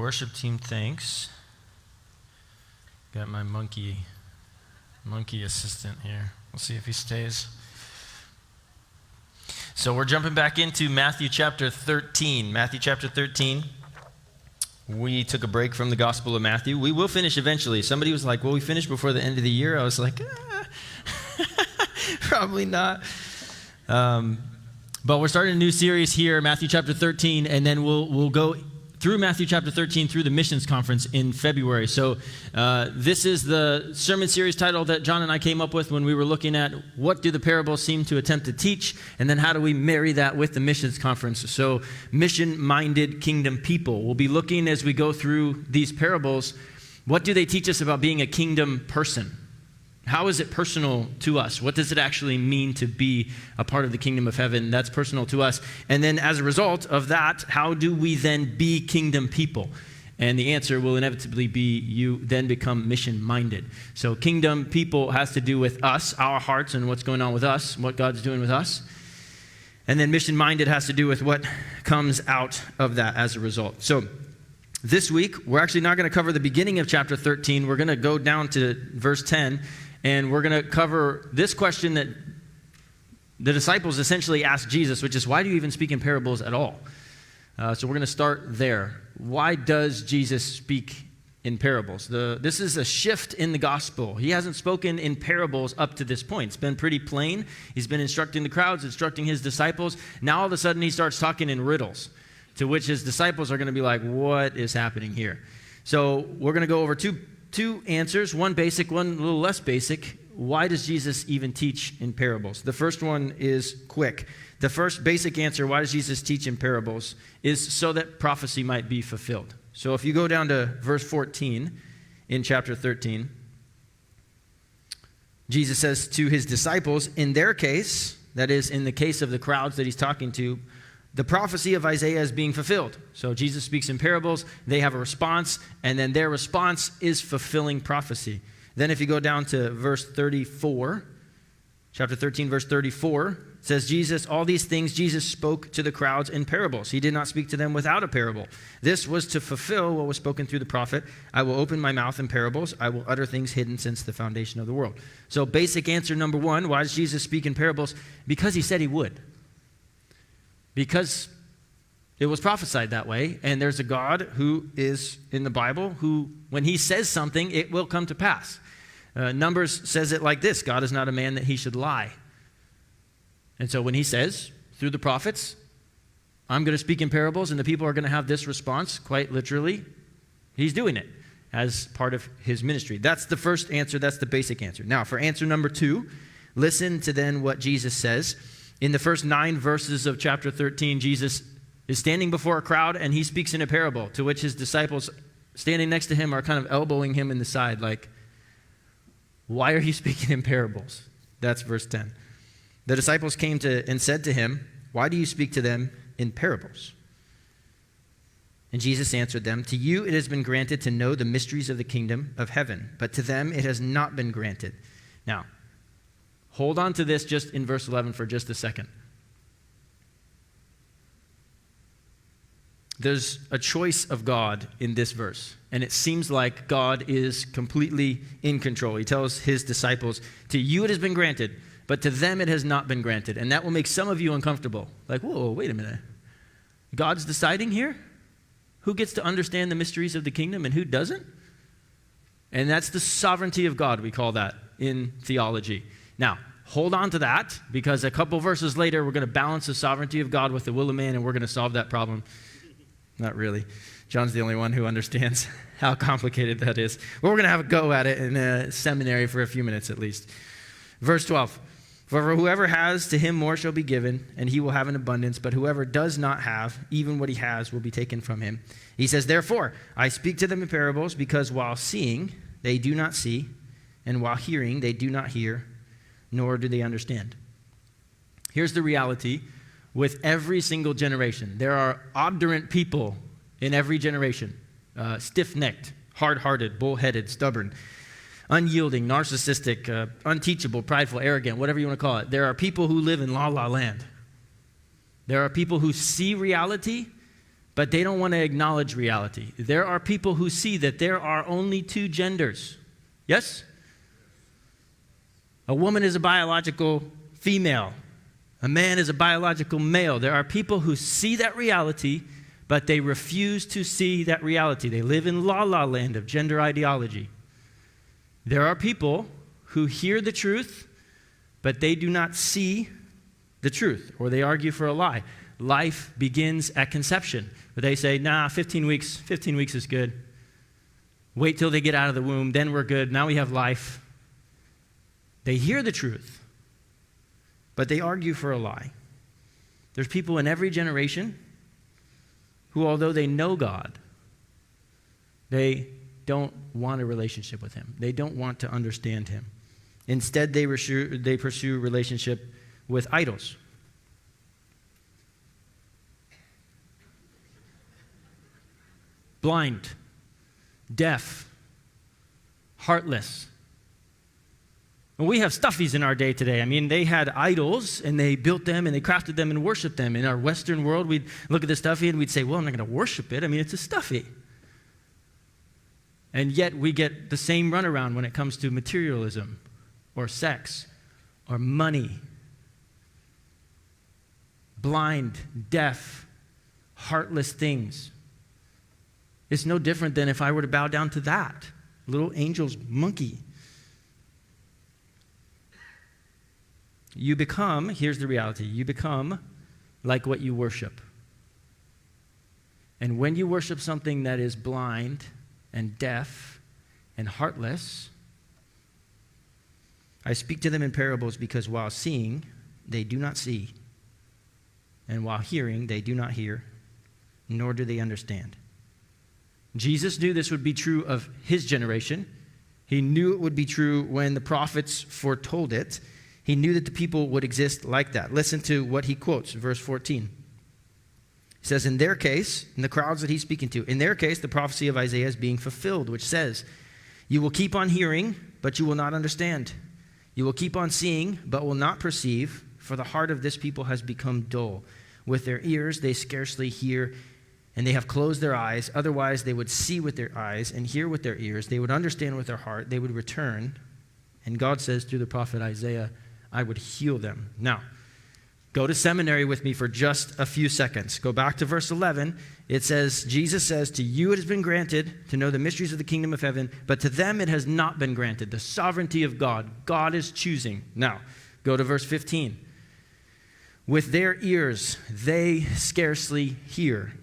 worship team thanks. Got my monkey assistant here. We'll see if he stays. So we're jumping back into Matthew chapter 13. Matthew chapter 13. We took a break from the Gospel of Matthew. We will finish eventually. Somebody was like, will we finish before the end of the year? I was like, probably not. But we're starting a new series here, Matthew chapter 13, and then we'll go through Matthew chapter 13 through the missions conference in February. So this is the sermon series title that John and I came up with when we were looking at what do the parables seem to attempt to teach, and then how do we marry that with the missions conference. So mission-minded kingdom people. We'll be looking as we go through these parables, what do they teach us about being a kingdom person? How is it personal to us? What does it actually mean to be a part of the kingdom of heaven? That's personal to us. And then as a result of that, how do we then be kingdom people? And the answer will inevitably be you then become mission-minded. So kingdom people has to do with us, our hearts, and what's going on with us, what God's doing with us. And then mission-minded has to do with what comes out of that as a result. So this week, we're actually not going to cover the beginning of chapter 13. We're going to go down to verse 10. And we're going to cover this question that the disciples essentially asked Jesus, which is, why do you even speak in parables at all? So we're going to start there. Why does Jesus speak in parables? This is a shift in the gospel. He hasn't spoken in parables up to this point. It's been pretty plain. He's been instructing the crowds, instructing his disciples. Now all of a sudden he starts talking in riddles, to which his disciples are going to be like, what is happening here? So we're going to go over two answers, one basic, one a little less basic. Why does Jesus even teach in parables? The first one is quick. The first basic answer, why does Jesus teach in parables, is so that prophecy might be fulfilled. So if you go down to verse 14 in chapter 13, Jesus says to his disciples, in their case, that is in the case of the crowds that he's talking to, the prophecy of Isaiah is being fulfilled. So Jesus speaks in parables, they have a response, and then their response is fulfilling prophecy. Then if you go down to verse 34, chapter 13, verse 34, it says, all these things Jesus spoke to the crowds in parables. He did not speak to them without a parable. This was to fulfill what was spoken through the prophet. I will open my mouth in parables. I will utter things hidden since the foundation of the world. So basic answer number one, why does Jesus speak in parables? Because he said he would. Because it was prophesied that way, and there's a God who is in the Bible who, when he says something, it will come to pass. Numbers says it like this: God is not a man that he should lie. And so when he says, through the prophets, I'm going to speak in parables, and the people are going to have this response, quite literally, he's doing it as part of his ministry. That's the first answer. That's the basic answer. Now, for answer number two, listen to then what Jesus says. In the first 9 verses of chapter 13, Jesus is standing before a crowd and he speaks in a parable, to which his disciples standing next to him are kind of elbowing him in the side like, why are you speaking in parables? That's verse 10. The disciples came and said to him, why do you speak to them in parables? And Jesus answered them, to you it has been granted to know the mysteries of the kingdom of heaven, but to them it has not been granted. Now, hold on to this just in verse 11 for just a second. There's a choice of God in this verse, and it seems like God is completely in control. He tells his disciples, to you it has been granted, but to them it has not been granted. And that will make some of you uncomfortable. Like, whoa, wait a minute. God's deciding here? Who gets to understand the mysteries of the kingdom and who doesn't? And that's the sovereignty of God, we call that in theology. Now, hold on to that, because a couple verses later, we're going to balance the sovereignty of God with the will of man, and we're going to solve that problem. Not really. John's the only one who understands how complicated that is. But we're going to have a go at it in a seminary for a few minutes at least. Verse 12. For whoever has, to him more shall be given, and he will have an abundance. But whoever does not have, even what he has will be taken from him. He says, therefore, I speak to them in parables, because while seeing, they do not see, and while hearing, they do not hear, nor do they understand. Here's the reality with every single generation. There are obdurate people in every generation. Stiff-necked, hard-hearted, bull-headed, stubborn, unyielding, narcissistic, unteachable, prideful, arrogant, whatever you want to call it. There are people who live in la-la land. There are people who see reality, but they don't want to acknowledge reality. There are people who see that there are only two genders. Yes? A woman is a biological female. A man is a biological male. There are people who see that reality, but they refuse to see that reality. They live in la-la land of gender ideology. There are people who hear the truth, but they do not see the truth, or they argue for a lie. Life begins at conception. But they say, 15 weeks is good. Wait till they get out of the womb, then we're good. Now we have life. They hear the truth, but they argue for a lie. There's people in every generation who, although they know God, they don't want a relationship with him. They don't want to understand him. Instead, they pursue relationship with idols. Blind, deaf, heartless. Well, we have stuffies in our day today. I mean, they had idols, and they built them, and they crafted them, and worshiped them. In our Western world, we'd look at the stuffy, and we'd say, well, I'm not going to worship it. I mean, it's a stuffy. And yet, we get the same runaround when it comes to materialism, or sex, or money. Blind, deaf, heartless things. It's no different than if I were to bow down to that little angel's monkey. You become, here's the reality, you become like what you worship. And when you worship something that is blind and deaf and heartless, I speak to them in parables because while seeing, they do not see, and while hearing, they do not hear, nor do they understand. Jesus knew this would be true of his generation. He knew it would be true when the prophets foretold it. He knew that the people would exist like that. Listen to what he quotes, verse 14. He says, in their case, in the crowds that he's speaking to, in their case, the prophecy of Isaiah is being fulfilled, which says, you will keep on hearing, but you will not understand. You will keep on seeing, but will not perceive, for the heart of this people has become dull. With their ears they scarcely hear, and they have closed their eyes. Otherwise they would see with their eyes and hear with their ears. They would understand with their heart. They would return. And God says through the prophet Isaiah, I would heal them. Now, go to seminary with me for just a few seconds. Go back to verse 11. It says, Jesus says, to you it has been granted to know the mysteries of the kingdom of heaven, but to them it has not been granted. The sovereignty of God. God is choosing. Now, go to verse 15. With their ears they scarcely hear,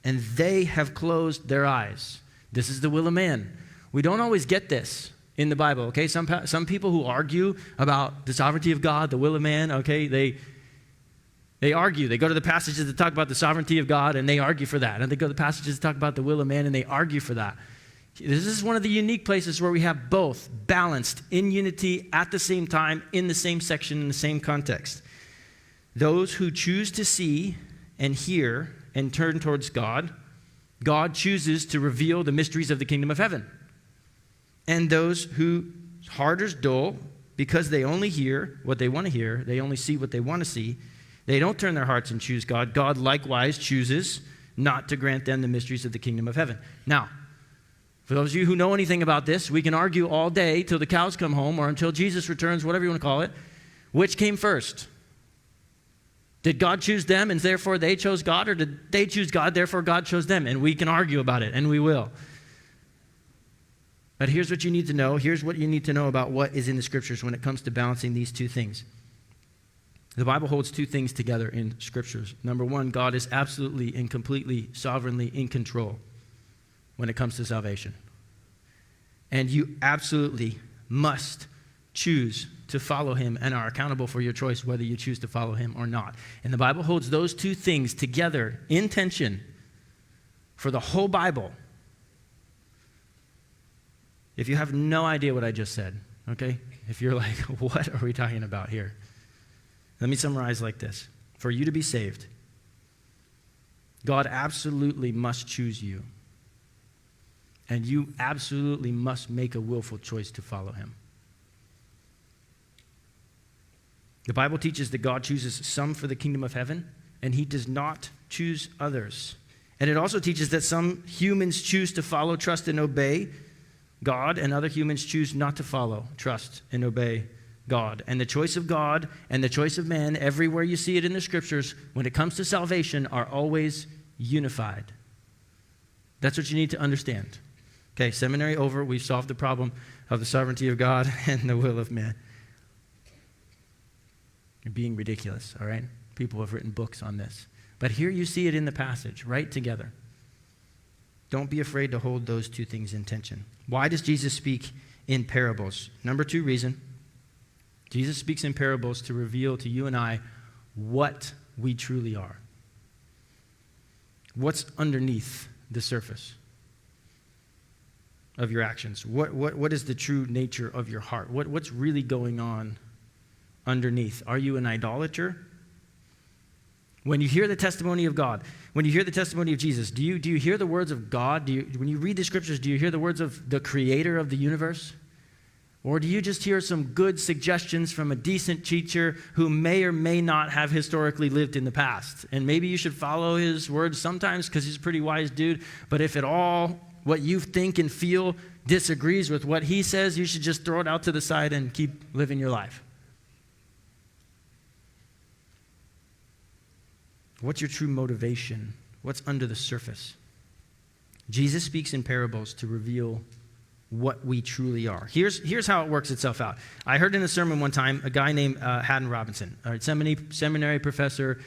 and they have closed their eyes. This is the will of man. We don't always get this in the Bible, okay? Some people who argue about the sovereignty of God, the will of man, okay, they argue. They go to the passages that talk about the sovereignty of God, and they argue for that. And they go to the passages that talk about the will of man, and they argue for that. This is one of the unique places where we have both balanced in unity at the same time, in the same section, in the same context. Those who choose to see and hear and turn towards God, God chooses to reveal the mysteries of the kingdom of heaven. And those whose heart is dull, because they only hear what they want to hear, they only see what they want to see, they don't turn their hearts and choose God. God likewise chooses not to grant them the mysteries of the kingdom of heaven. Now, for those of you who know anything about this, we can argue all day till the cows come home or until Jesus returns, whatever you want to call it. Which came first? Did God choose them and therefore they chose God, or did they choose God, therefore God chose them? And we can argue about it, and we will. But here's what you need to know. Here's what you need to know about what is in the Scriptures when it comes to balancing these two things. The Bible holds two things together in Scriptures. Number one, God is absolutely and completely, sovereignly in control when it comes to salvation. And you absolutely must choose to follow him and are accountable for your choice whether you choose to follow him or not. And the Bible holds those two things together in tension for the whole Bible. If you have no idea what I just said, okay? If you're like, what are we talking about here? Let me summarize like this. For you to be saved, God absolutely must choose you. And you absolutely must make a willful choice to follow him. The Bible teaches that God chooses some for the kingdom of heaven, and he does not choose others. And it also teaches that some humans choose to follow, trust, and obey God, and other humans choose not to follow, trust, and obey God. And the choice of God and the choice of man, everywhere you see it in the scriptures, when it comes to salvation, are always unified. That's what you need to understand. Okay, seminary over. We've solved the problem of the sovereignty of God and the will of man. You're being ridiculous, all right? People have written books on this. But here you see it in the passage, right together. Don't be afraid to hold those two things in tension. Why does Jesus speak in parables? Number 2 reason. Jesus speaks in parables to reveal to you and I what we truly are. What's underneath the surface of your actions? What is the true nature of your heart? What's really going on underneath? Are you an idolater? When you hear the testimony of God, when you hear the testimony of Jesus, do you hear the words of God? When you read the scriptures, do you hear the words of the creator of the universe? Or do you just hear some good suggestions from a decent teacher who may or may not have historically lived in the past? And maybe you should follow his words sometimes because he's a pretty wise dude. But if at all what you think and feel disagrees with what he says, you should just throw it out to the side and keep living your life. What's your true motivation? What's under the surface? Jesus speaks in parables to reveal what we truly are. Here's how it works itself out. I heard in a sermon one time a guy named Haddon Robinson, a seminary professor,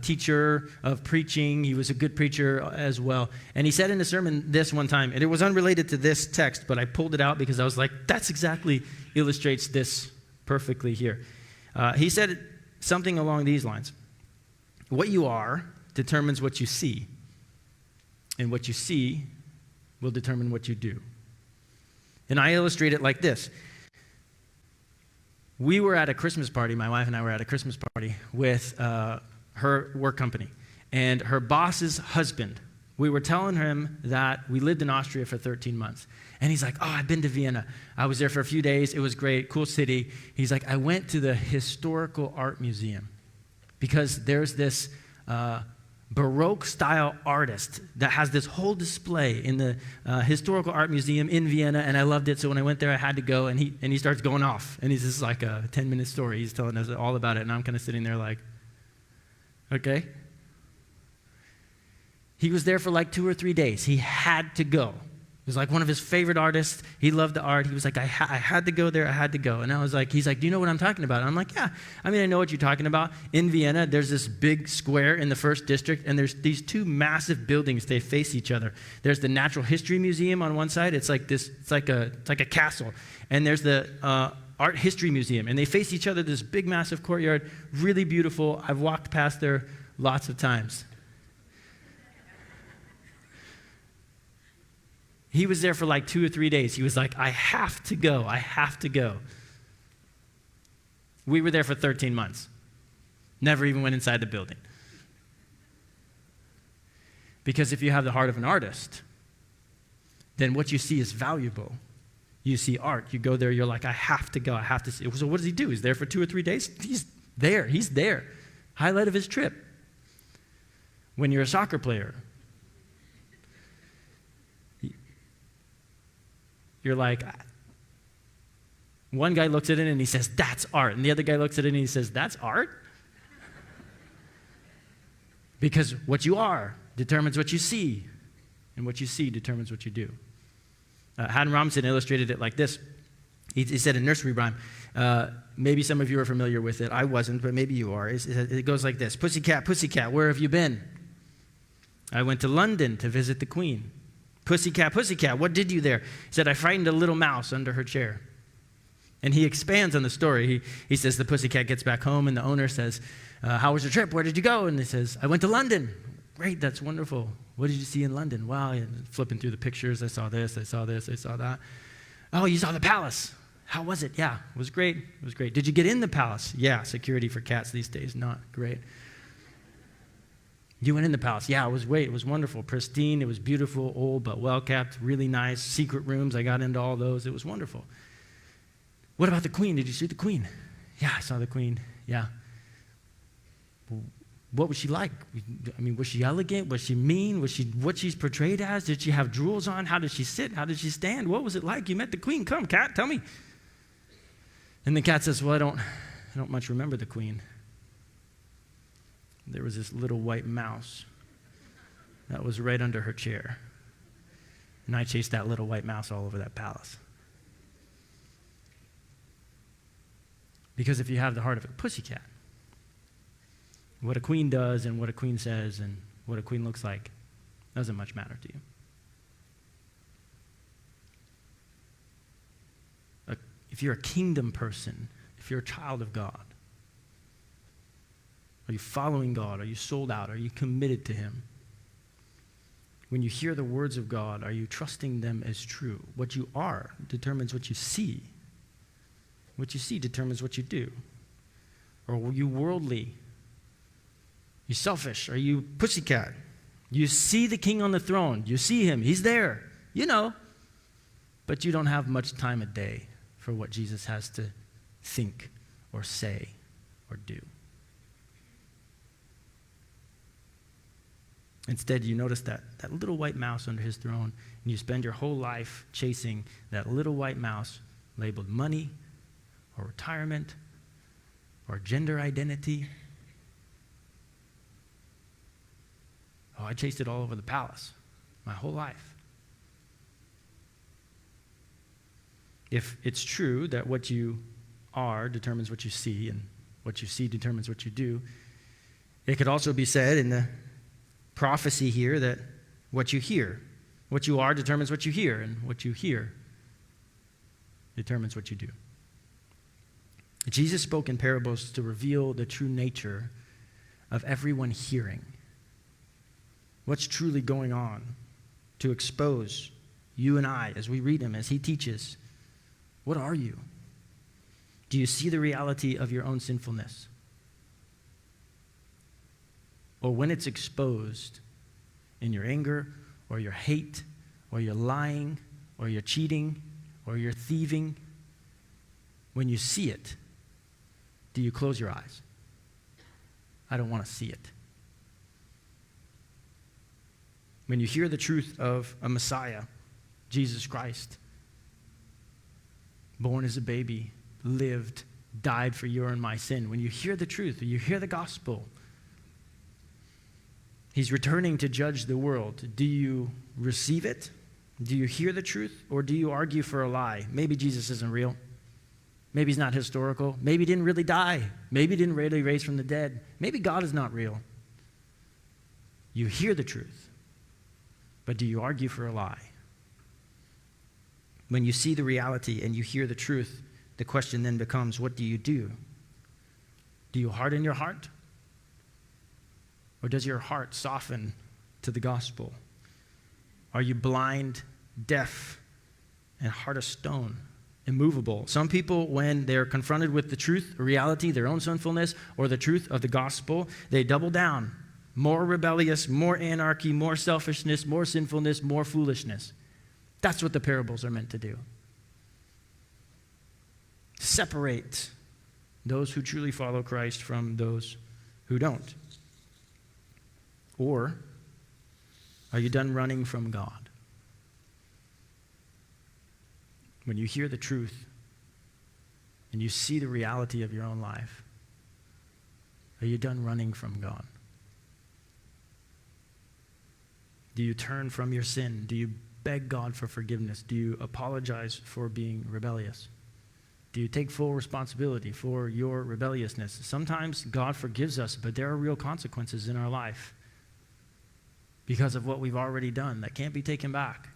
teacher of preaching. He was a good preacher as well. And he said in a sermon this one time, and it was unrelated to this text, but I pulled it out because I was like, that's exactly illustrates this perfectly here. He said something along these lines. What you are determines what you see, and what you see will determine what you do. And I illustrate it like this. We were at a Christmas party, my wife and I were at a Christmas party with her work company, and her boss's husband. We were telling him that we lived in Austria for 13 months. And he's like, oh, I've been to Vienna. I was there for a few days. It was great, cool city. He's like, I went to the Historical Art Museum. Because there's this Baroque-style artist that has this whole display in the Historical Art Museum in Vienna, and I loved it, so when I went there, I had to go, and he starts going off, and he's just like a 10-minute story. He's telling us all about it, and I'm kind of sitting there like, okay. He was there for like 2 or 3 days. He had to go. It was like one of his favorite artists. He loved the art. He was like, I had to go there. I had to go. And I was like, he's like, do you know what I'm talking about? And I'm like, yeah. I mean, I know what you're talking about. In Vienna, there's this big square in the first district, and there's these 2 massive buildings. They face each other. There's the Natural History Museum on one side. It's like this. It's like a castle. And there's the Art History Museum, and they face each other. This big, massive courtyard, really beautiful. I've walked past there lots of times. He was there for like 2 or 3 days. He was like, I have to go. I have to go. We were there for 13 months. Never even went inside the building. Because if you have the heart of an artist, then what you see is valuable. You see art. You go there, you're like, I have to go. I have to see. So what does he do? He's there for 2 or 3 days? He's there. He's there. Highlight of his trip. When you're a soccer player, you're like, one guy looks at it and he says, that's art. And the other guy looks at it and he says, that's art? Because what you are determines what you see, and what you see determines what you do. Haddon Robinson illustrated it like this. He said a nursery rhyme. Maybe some of you are familiar with it. I wasn't, but maybe you are. It goes like this. Pussycat, pussycat, where have you been? I went to London to visit the Queen. Pussycat, pussycat, what did you there? He said, I frightened a little mouse under her chair. And he expands on the story. He says the pussycat gets back home, and the owner says, how was your trip? Where did you go? And he says, I went to London. Great, that's wonderful. What did you see in London? Wow, flipping through the pictures, I saw this, I saw this, I saw that. Oh, you saw the palace. How was it? Yeah, it was great. It was great. Did you get in the palace? Yeah, security for cats these days, not great. You went in the palace. Yeah, it was great. It was wonderful. Pristine. It was beautiful, old, but well-kept, really nice. Secret rooms. I got into all those. It was wonderful. What about the Queen? Did you see the Queen? Yeah, I saw the Queen. Yeah. What was she like? I mean, was she elegant? Was she mean? Was she what she's portrayed as? Did she have jewels on? How did she sit? How did she stand? What was it like? You met the queen. Come, cat, tell me. And the cat says, well, I don't much remember the queen. There was this little white mouse that was right under her chair. And I chased that little white mouse all over that palace. Because if you have the heart of a pussycat, what a queen does and what a queen says and what a queen looks like doesn't much matter to you. If you're a kingdom person, if you're a child of God, are you following God? Are you sold out? Are you committed to Him? When you hear the words of God, are you trusting them as true? What you are determines what you see. What you see determines what you do. Or are you worldly? You selfish? Are you pussycat? You see the king on the throne. You see him. He's there. You know. But you don't have much time a day for what Jesus has to think or say or do. Instead, you notice that little white mouse under his throne, and you spend your whole life chasing that little white mouse labeled money or retirement or gender identity. Oh, I chased it all over the palace my whole life. If it's true that what you are determines what you see, and what you see determines what you do, it could also be said in the prophecy here that what you are determines what you hear, and what you hear determines what you do. Jesus spoke in parables to reveal the true nature of everyone hearing. What's truly going on, to expose you and I as we read him, as he teaches. What are you? Do you see the reality of your own sinfulness? Or when it's exposed in your anger, or your hate, or your lying, or your cheating, or your thieving, when you see it, do you close your eyes? I don't want to see it. When you hear the truth of a Messiah, Jesus Christ, born as a baby, lived, died for your and my sin. When you hear the truth, when you hear the gospel, he's returning to judge the world. Do you receive it? Do you hear the truth? Or do you argue for a lie? Maybe Jesus isn't real. Maybe he's not historical. Maybe he didn't really die. Maybe he didn't really raise from the dead. Maybe God is not real. You hear the truth, but do you argue for a lie? When you see the reality and you hear the truth, the question then becomes, what do you do? Do you harden your heart? Or does your heart soften to the gospel? Are you blind, deaf, and heart of stone, immovable? Some people, when they're confronted with the truth, reality, their own sinfulness, or the truth of the gospel, they double down. More rebellious, more anarchy, more selfishness, more sinfulness, more foolishness. That's what the parables are meant to do. Separate those who truly follow Christ from those who don't. Or are you done running from God? When you hear the truth and you see the reality of your own life, are you done running from God? Do you turn from your sin? Do you beg God for forgiveness? Do you apologize for being rebellious? Do you take full responsibility for your rebelliousness? Sometimes God forgives us, but there are real consequences in our life because of what we've already done that can't be taken back.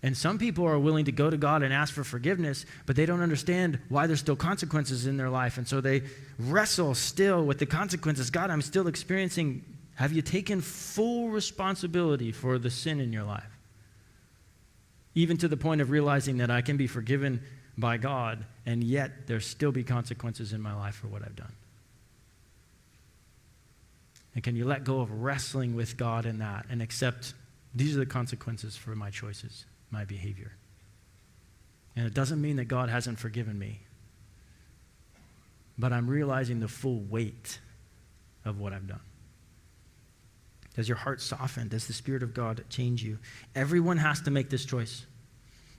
And some people are willing to go to God and ask for forgiveness, but they don't understand why there's still consequences in their life. And so they wrestle still with the consequences. God, I'm still experiencing. Have you taken full responsibility for the sin in your life? Even to the point of realizing that I can be forgiven by God, and yet there still be consequences in my life for what I've done. And can you let go of wrestling with God in that and accept these are the consequences for my choices, my behavior? And it doesn't mean that God hasn't forgiven me, but I'm realizing the full weight of what I've done. Does your heart soften? Does the Spirit of God change you? Everyone has to make this choice.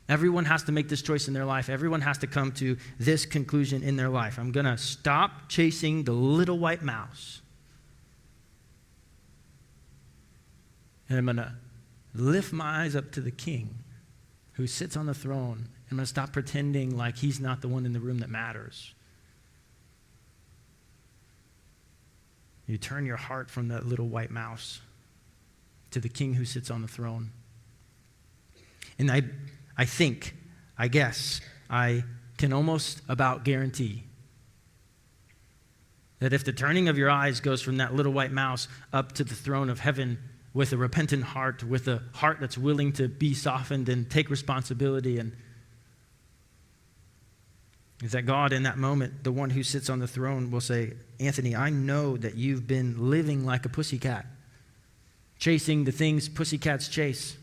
Everyone has to make this choice in their life. Everyone has to come to this conclusion in their life. I'm going to stop chasing the little white mouse. And I'm going to lift my eyes up to the King who sits on the throne. I'm going to stop pretending like he's not the one in the room that matters. You turn your heart from that little white mouse to the King who sits on the throne. And I guess, I can almost about guarantee that if the turning of your eyes goes from that little white mouse up to the throne of heaven with a repentant heart, with a heart that's willing to be softened and take responsibility, and is that God in that moment, the one who sits on the throne, will say, Anthony, I know that you've been living like a pussycat, chasing the things pussycats chase.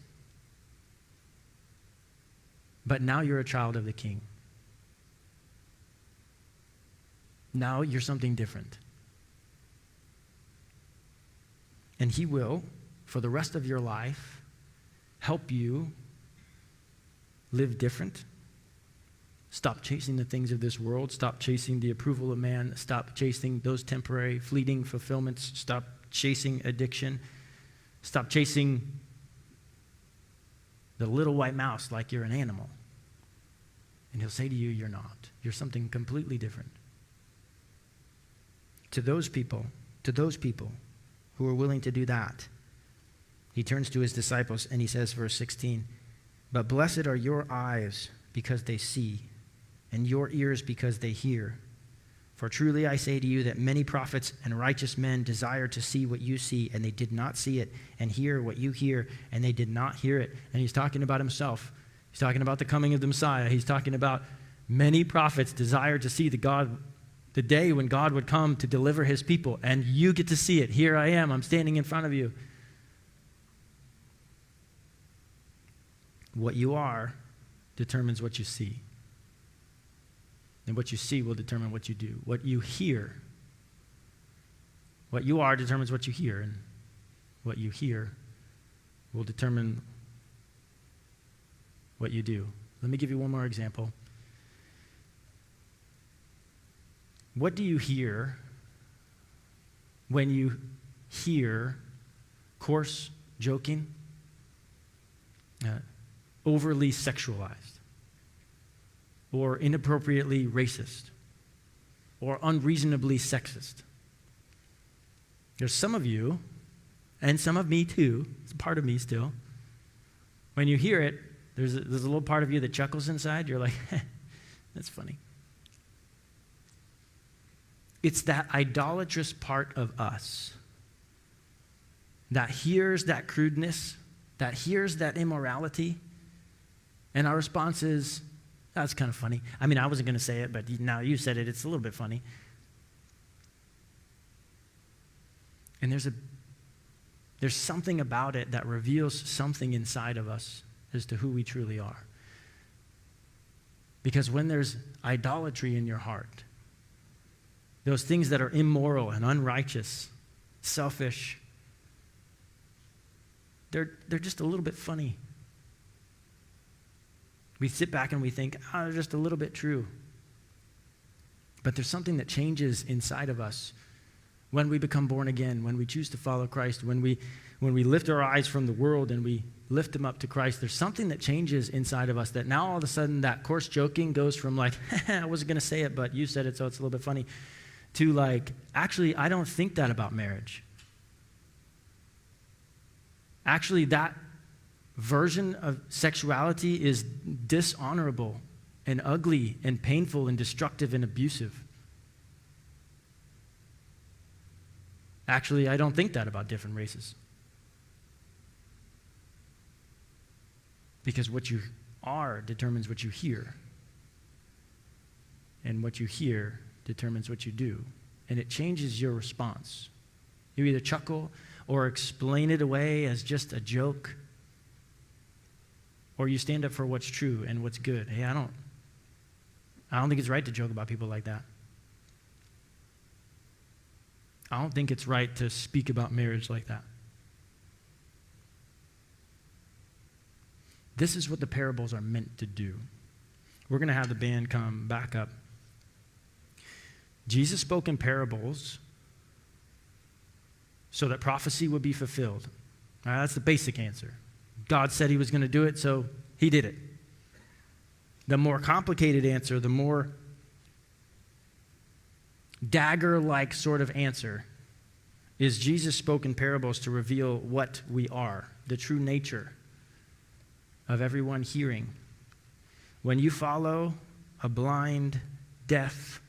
But now you're a child of the King. Now you're something different. And he will, for the rest of your life, help you live different. Stop chasing the things of this world. Stop chasing the approval of man. Stop chasing those temporary, fleeting fulfillments. Stop chasing addiction. Stop chasing the little white mouse like you're an animal. And he'll say to you, you're not. You're something completely different. To those people who are willing to do that, he turns to his disciples and he says, verse 16, but blessed are your eyes because they see, and your ears because they hear. For truly I say to you that many prophets and righteous men desire to see what you see, and they did not see it, and hear what you hear, and they did not hear it. And he's talking about himself. He's talking about the coming of the Messiah. He's talking about many prophets desire to see the day when God would come to deliver his people, and you get to see it. Here I am. I'm standing in front of you. What you are determines what you see. And what you see will determine what you do. What you hear. What you are determines what you hear. And what you hear will determine what you do. Let me give you one more example. What do you hear when you hear coarse joking, overly sexualized, or inappropriately racist, or unreasonably sexist? There's some of you, and some of me too, it's a part of me still. When you hear it, there's a little part of you that chuckles inside. You're like, that's funny. It's that idolatrous part of us that hears that crudeness, that hears that immorality, and our response is, that's kind of funny. I mean, I wasn't going to say it, but now you said it. It's a little bit funny. And there's something about it that reveals something inside of us as to who we truly are. Because when there's idolatry in your heart, those things that are immoral and unrighteous, selfish, they're just a little bit funny. We sit back and we think, they're just a little bit true. But there's something that changes inside of us when we become born again, when we choose to follow Christ, when we lift our eyes from the world and we lift them up to Christ. There's something that changes inside of us that now all of a sudden that coarse joking goes from like, I wasn't going to say it, but you said it, so it's a little bit funny, to like, actually, I don't think that about marriage. Actually, that version of sexuality is dishonorable and ugly and painful and destructive and abusive. Actually, I don't think that about different races. Because what you are determines what you hear. And what you hear determines what you do. And it changes your response. You either chuckle or explain it away as just a joke, or you stand up for what's true and what's good. Hey, I don't think it's right to joke about people like that. I don't think it's right to speak about marriage like that. This is what the parables are meant to do. We're going to have the band come back up. Jesus spoke in parables so that prophecy would be fulfilled. All right, that's the basic answer. God said he was going to do it, so he did it. The more complicated answer, the more dagger-like sort of answer is Jesus spoke in parables to reveal what we are, the true nature of everyone hearing. When you follow a blind, deaf,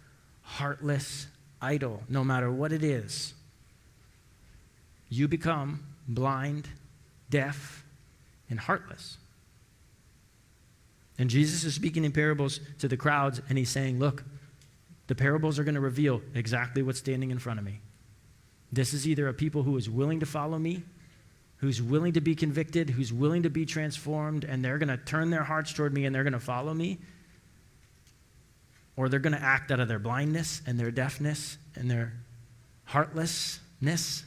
heartless idol, no matter what it is, you become blind, deaf, and heartless. And Jesus is speaking in parables to the crowds, and he's saying, look, the parables are going to reveal exactly what's standing in front of me. This is either a people who is willing to follow me, who's willing to be convicted, who's willing to be transformed, and they're going to turn their hearts toward me and they're going to follow me, or they're going to act out of their blindness and their deafness and their heartlessness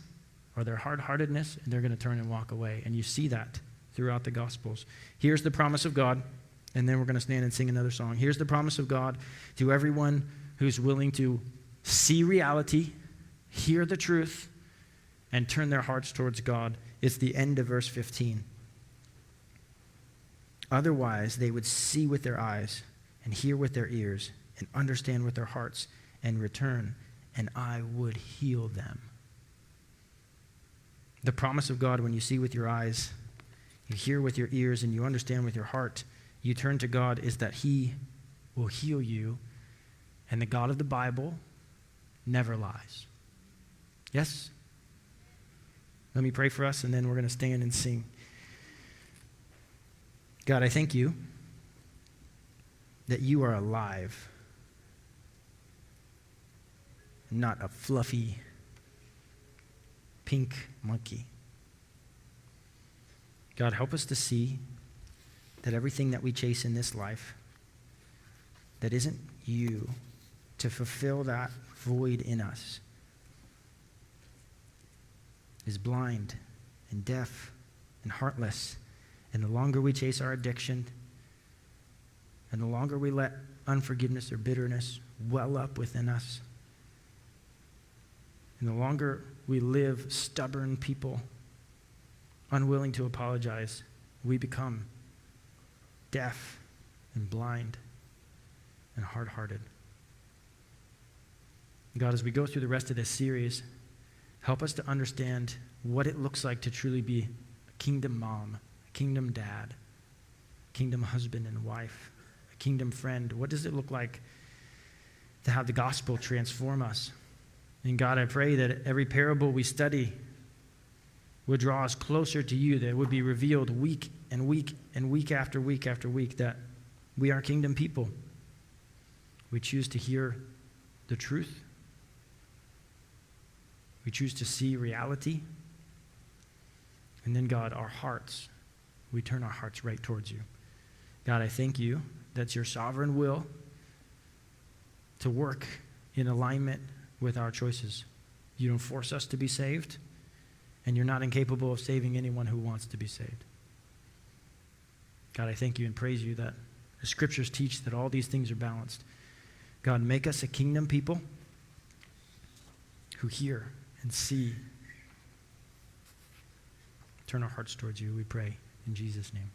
or their hard-heartedness, and they're going to turn and walk away. And you see that throughout the Gospels. Here's the promise of God, and then we're going to stand and sing another song. Here's the promise of God to everyone who's willing to see reality, hear the truth, and turn their hearts towards God. It's the end of verse 15. Otherwise, they would see with their eyes and hear with their ears and understand with their hearts and return, and I would heal them. The promise of God, when you see with your eyes, you hear with your ears, and you understand with your heart, you turn to God, is that he will heal you. And the God of the Bible never lies. Yes? Let me pray for us, and then we're going to stand and sing. God, I thank you that you are alive, not a fluffy pink monkey. God, help us to see that everything that we chase in this life that isn't you, to fulfill that void in us, is blind and deaf and heartless. And the longer we chase our addiction, and the longer we let unforgiveness or bitterness well up within us, and the longer we live stubborn people, unwilling to apologize, we become deaf and blind and hard-hearted. God, as we go through the rest of this series, help us to understand what it looks like to truly be a kingdom mom, a kingdom dad, a kingdom husband and wife, a kingdom friend. What does it look like to have the gospel transform us? And God, I pray that every parable we study would draw us closer to you, that it would be revealed week and week and week after week after week that we are kingdom people. We choose to hear the truth. We choose to see reality. And then, God, our hearts, we turn our hearts right towards you. God, I thank you that's your sovereign will to work in alignment with our choices. You don't force us to be saved, and you're not incapable of saving anyone who wants to be saved. God, I thank you and praise you that the scriptures teach that all these things are balanced. God, make us a kingdom people who hear and see. Turn our hearts towards you, we pray, in Jesus' name.